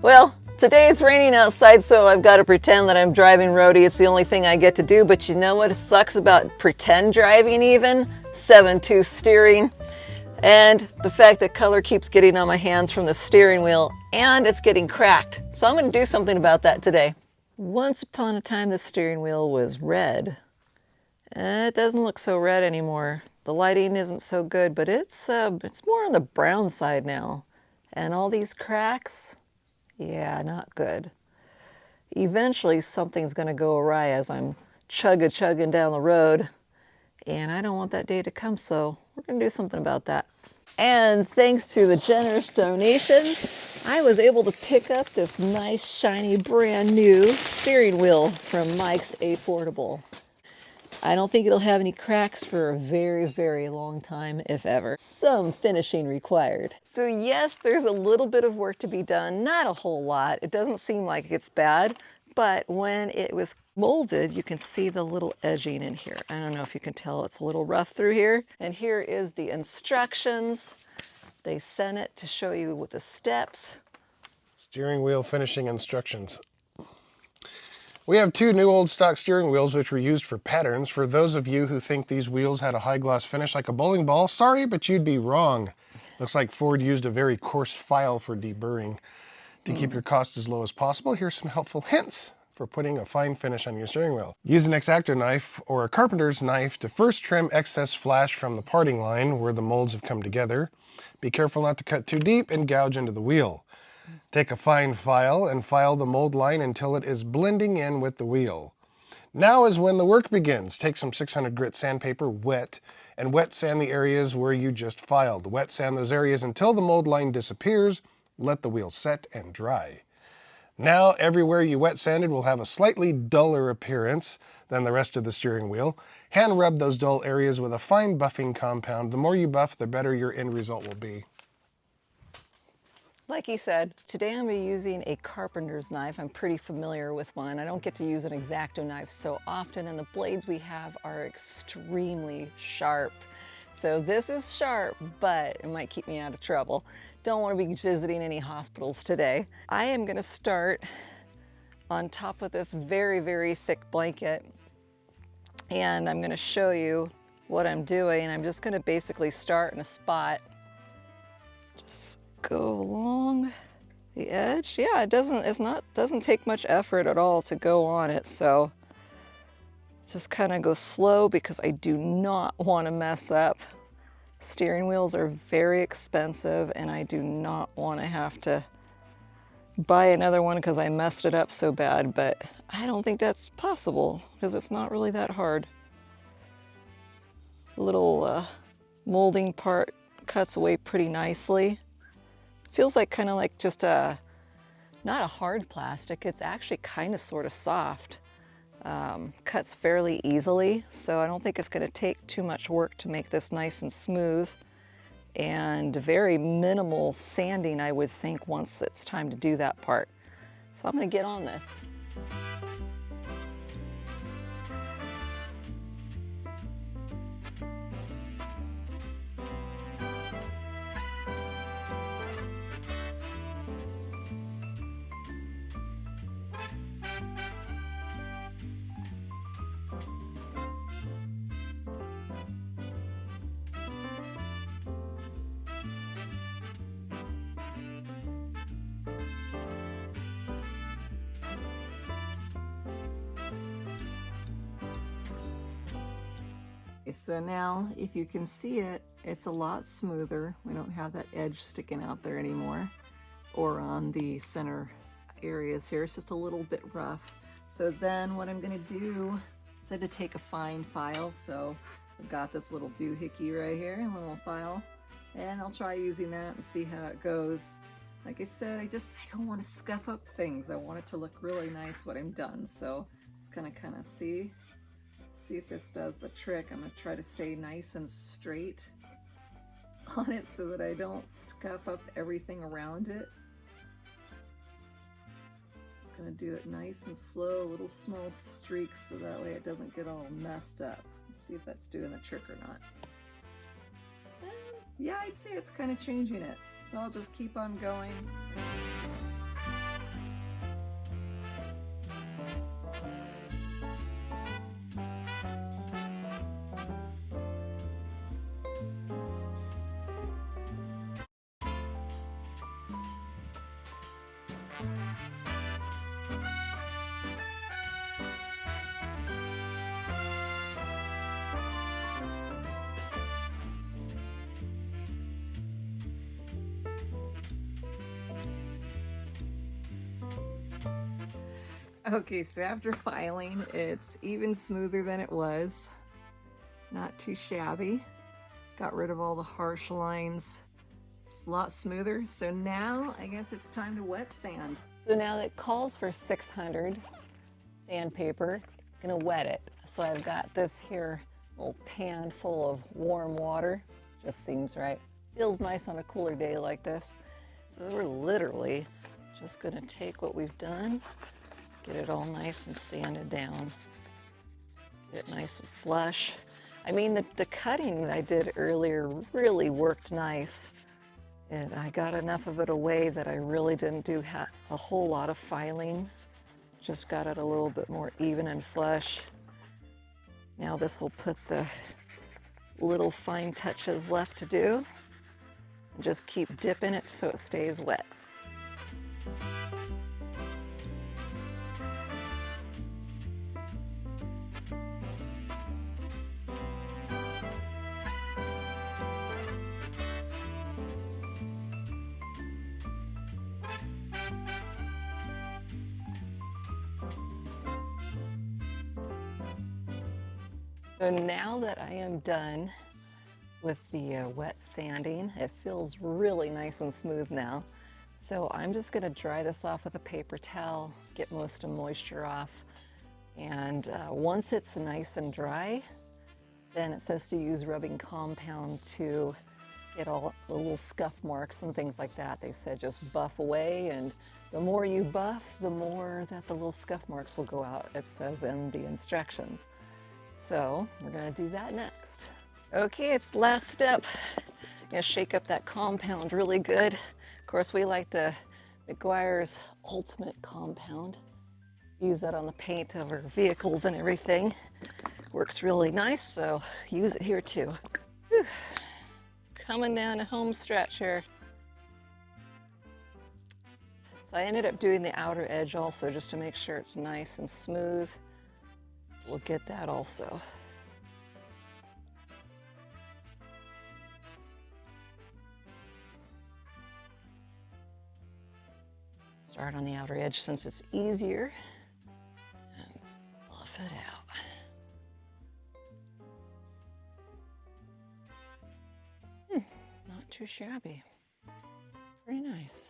Well, today it's raining outside, so I've got to pretend that I'm driving roadie. It's the only thing I get to do, but you know what sucks about pretend driving even? 7-tooth steering. And the fact that color keeps getting on my hands from the steering wheel, and it's getting cracked. So I'm going to do something about that today. Once upon a time, the steering wheel was red. It doesn't look so red anymore. The lighting isn't so good, but it's more on the brown side now. And all these cracks, yeah, not good. Eventually, something's going to go awry as I'm chugging down the road, and I don't want that day to come, so we're going to do something about that. And thanks to the generous donations, I was able to pick up this nice, shiny, brand new steering wheel from Mike's Affordable. I don't think it'll have any cracks for a very, very long time, if ever. Some finishing required. So yes, there's a little bit of work to be done, not a whole lot. It doesn't seem like it's bad, but when it was molded, you can see the little edging in here. I don't know if you can tell, it's a little rough through here. And here is the instructions. They sent it to show you with the steps. Steering wheel finishing instructions. We have two new old stock steering wheels which were used for patterns. For those of you who think these wheels had a high gloss finish like a bowling ball, sorry, but you'd be wrong. Looks like Ford used a very coarse file for deburring. To keep your costs as low as possible, here's some helpful hints for putting a fine finish on your steering wheel. Use an X-Acto knife or a carpenter's knife to first trim excess flash from the parting line where the molds have come together. Be careful not to cut too deep and gouge into the wheel. Take a fine file and file the mold line until it is blending in with the wheel. Now is when the work begins. Take some 600 grit sandpaper, wet, and wet sand the areas where you just filed. Wet sand those areas until the mold line disappears. Let the wheel set and dry. Now everywhere you wet sanded will have a slightly duller appearance than the rest of the steering wheel. Hand rub those dull areas with a fine buffing compound. The more you buff, the better your end result will be. Like he said, today I'm going to be using a carpenter's knife. I'm pretty familiar with one. I don't get to use an X-Acto knife so often, and the blades we have are extremely sharp. So this is sharp, but it might keep me out of trouble. Don't want to be visiting any hospitals today. I am going to start on top of this very, very thick blanket, and I'm going to show you what I'm doing. I'm just going to basically start in a spot. Just go along the edge. Yeah, it doesn't take much effort at all to go on it, so just kind of go slow because I do not want to mess up. Steering wheels are very expensive, and I do not want to have to buy another one because I messed it up so bad, but I don't think that's possible because it's not really that hard. The little molding part cuts away pretty nicely. Feels like kind of like just not a hard plastic, it's actually kind of sort of soft. Cuts fairly easily, so I don't think it's going to take too much work to make this nice and smooth, and very minimal sanding, I would think, once it's time to do that part. So I'm going to get on this. So now, if you can see it, it's a lot smoother. We don't have that edge sticking out there anymore, or on the center areas here. It's just a little bit rough. So then what I'm gonna do is I had to take a fine file. So I've got this little doohickey right here, a little file, and I'll try using that and see how it goes. Like I said, I don't want to scuff up things. I want it to look really nice when I'm done. So just gonna kind of see if this does the trick. I'm going to try to stay nice and straight on it so that I don't scuff up everything around it. Just going to do it nice and slow, little small streaks, so that way it doesn't get all messed up. Let's see if that's doing the trick or not. Yeah, I'd say it's kind of changing it. So I'll just keep on going. Okay, so after filing, it's even smoother than it was. Not too shabby. Got rid of all the harsh lines. It's a lot smoother. So now I guess it's time to wet sand. So now it calls for 600 sandpaper. I'm gonna wet it. So I've got this here little pan full of warm water. Just seems right. Feels nice on a cooler day like this. So we're literally just gonna take what we've done, get it all nice and sanded down. Get it nice and flush. I mean, the cutting that I did earlier really worked nice. And I got enough of it away that I really didn't do a whole lot of filing. Just got it a little bit more even and flush. Now this will put the little fine touches left to do. And just keep dipping it so it stays wet. So now that I am done with the wet sanding, it feels really nice and smooth now. So I'm just gonna dry this off with a paper towel, get most of the moisture off. And once it's nice and dry, then it says to use rubbing compound to get all the little scuff marks and things like that. They said just buff away, and the more you buff, the more that the little scuff marks will go out, it says in the instructions. So we're gonna do that next. Okay, it's the last step. I'm gonna shake up that compound really good. Of course, we like to McGuire's Ultimate Compound. Use that on the paint of our vehicles and everything. Works really nice, so use it here too. Whew. Coming down a home stretch here. So I ended up doing the outer edge also just to make sure it's nice and smooth. We'll get that also. Start on the outer edge since it's easier and buff it out. Not too shabby. Pretty nice.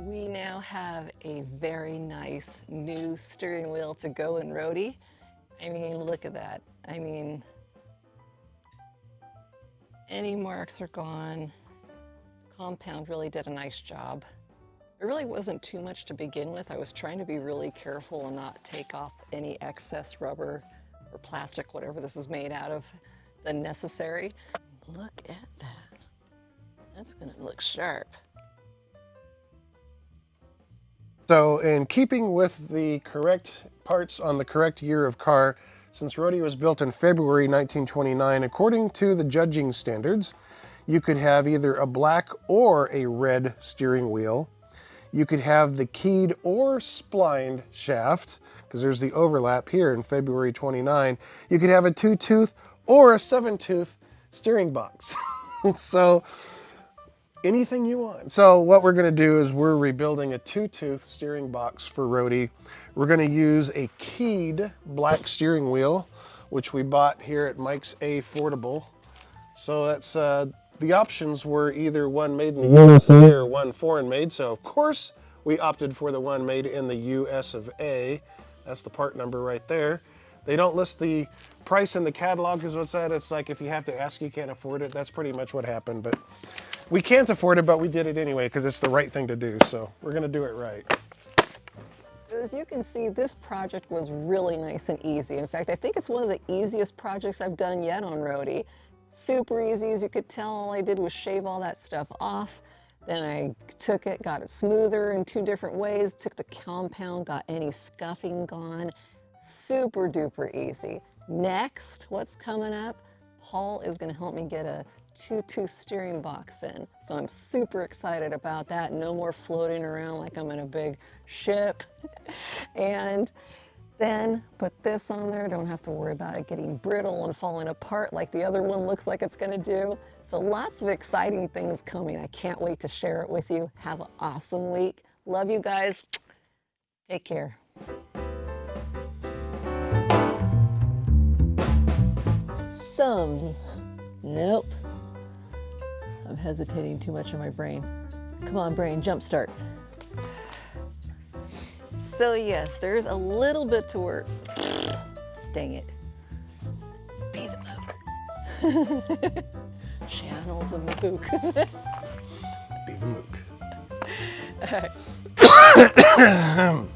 We now have a very nice new steering wheel to go in roadie. I mean, look at that. I mean, any marks are gone. The compound really did a nice job. It really wasn't too much to begin with. I was trying to be really careful and not take off any excess rubber or plastic, whatever this is made out of, than necessary. Look at that. That's gonna look sharp. So in keeping with the correct parts on the correct year of car, since Roadie was built in February 1929, according to the judging standards, you could have either a black or a red steering wheel. You could have the keyed or splined shaft, because there's the overlap here in February 29. You could have a 2-tooth or a 7-tooth steering box. So anything you want. So what we're going to do is we're rebuilding a 2-tooth steering box for Roadie. We're going to use a keyed black steering wheel, which we bought here at Mike's A Fordable. So that's the options were either one made in the USA or one foreign made. So of course we opted for the one made in the US of A. That's the part number right there. They don't list the price in the catalog because what's that? It's like if you have to ask, you can't afford it. That's pretty much what happened. But we can't afford it, but we did it anyway because it's the right thing to do. So we're going to do it right. So as you can see, this project was really nice and easy. In fact, I think it's one of the easiest projects I've done yet on Roadie. Super easy, as you could tell. All I did was shave all that stuff off. Then I took it, got it smoother in 2 different ways, took the compound, got any scuffing gone. Super duper easy. Next, what's coming up? Paul is going to help me get a 2-tooth steering box in. So I'm super excited about that. No more floating around like I'm in a big ship. And then put this on there. Don't have to worry about it getting brittle and falling apart like the other one looks like it's gonna do. So lots of exciting things coming. I can't wait to share it with you. Have an awesome week. Love you guys. Take care. Nope. I'm hesitating too much in my brain. Come on, brain, jump start. So yes, there's a little bit to work. Dang it. Be the mook. Channels of the mook. Be the mook. All right.